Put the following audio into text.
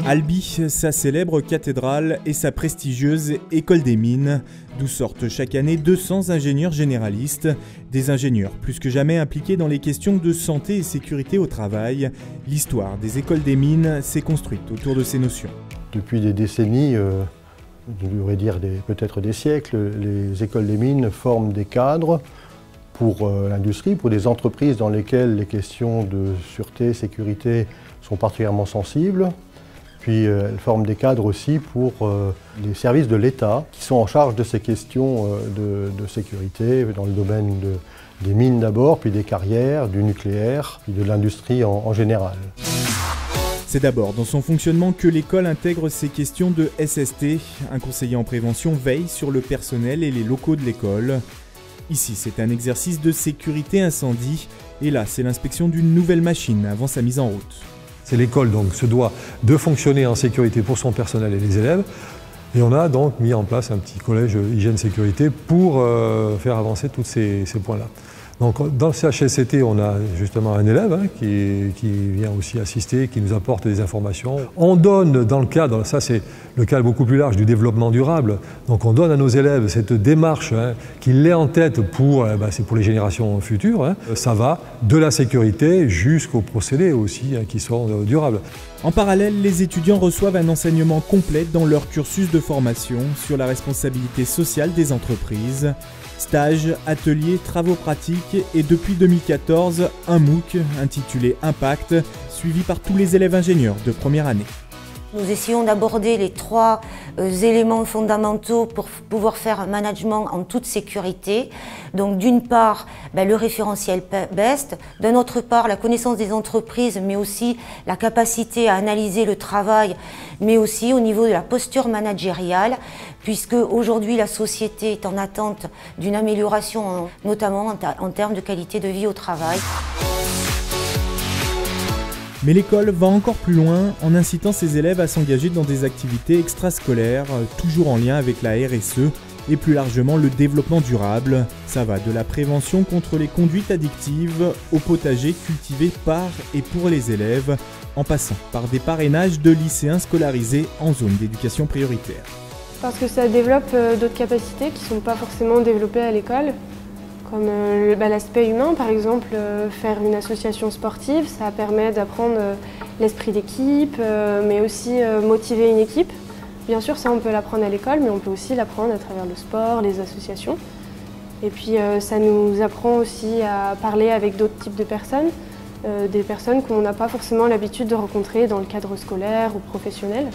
Albi, sa célèbre cathédrale et sa prestigieuse école des mines, d'où sortent chaque année 200 ingénieurs généralistes, des ingénieurs plus que jamais impliqués dans les questions de santé et sécurité au travail. L'histoire des écoles des mines s'est construite autour de ces notions. Depuis des décennies, je devrais dire peut-être des siècles, les écoles des mines forment des cadres pour l'industrie, pour des entreprises dans lesquelles les questions de sûreté, sécurité sont particulièrement sensibles. Puis elles forment des cadres aussi pour les services de l'État qui sont en charge de ces questions de sécurité dans le domaine des mines d'abord, puis des carrières, du nucléaire, puis de l'industrie en général. C'est d'abord dans son fonctionnement que l'école intègre ces questions de SST. Un conseiller en prévention veille sur le personnel et les locaux de l'école. Ici, c'est un exercice de sécurité incendie. Et là, c'est l'inspection d'une nouvelle machine avant sa mise en route. L'école donc se doit de fonctionner en sécurité pour son personnel et les élèves. Et on a donc mis en place un petit collège hygiène-sécurité pour faire avancer tous ces points-là. Donc dans le CHSCT, on a justement un élève qui vient aussi assister, qui nous apporte des informations. On donne dans le cadre, ça c'est le cadre beaucoup plus large du développement durable, donc on donne à nos élèves cette démarche qu'ils l'aient en tête c'est pour les générations futures. Ça va de la sécurité jusqu'aux procédés aussi qui sont durables. En parallèle, les étudiants reçoivent un enseignement complet dans leur cursus de formation sur la responsabilité sociale des entreprises. Stages, ateliers, travaux pratiques et depuis 2014, un MOOC intitulé Impact, suivi par tous les élèves ingénieurs de première année. Nous essayons d'aborder les trois éléments fondamentaux pour pouvoir faire un management en toute sécurité. Donc d'une part, le référentiel BEST, d'une autre part, la connaissance des entreprises, mais aussi la capacité à analyser le travail, mais aussi au niveau de la posture managériale, puisque aujourd'hui la société est en attente d'une amélioration, notamment en termes de qualité de vie au travail. Mais l'école va encore plus loin en incitant ses élèves à s'engager dans des activités extrascolaires, toujours en lien avec la RSE et plus largement le développement durable. Ça va de la prévention contre les conduites addictives au potager cultivé par et pour les élèves, en passant par des parrainages de lycéens scolarisés en zone d'éducation prioritaire. Parce que ça développe d'autres capacités qui ne sont pas forcément développées à l'école. Comme l'aspect humain, par exemple, faire une association sportive, ça permet d'apprendre l'esprit d'équipe, mais aussi motiver une équipe. Bien sûr, ça on peut l'apprendre à l'école, mais on peut aussi l'apprendre à travers le sport, les associations. Et puis ça nous apprend aussi à parler avec d'autres types de personnes, des personnes qu'on n'a pas forcément l'habitude de rencontrer dans le cadre scolaire ou professionnel.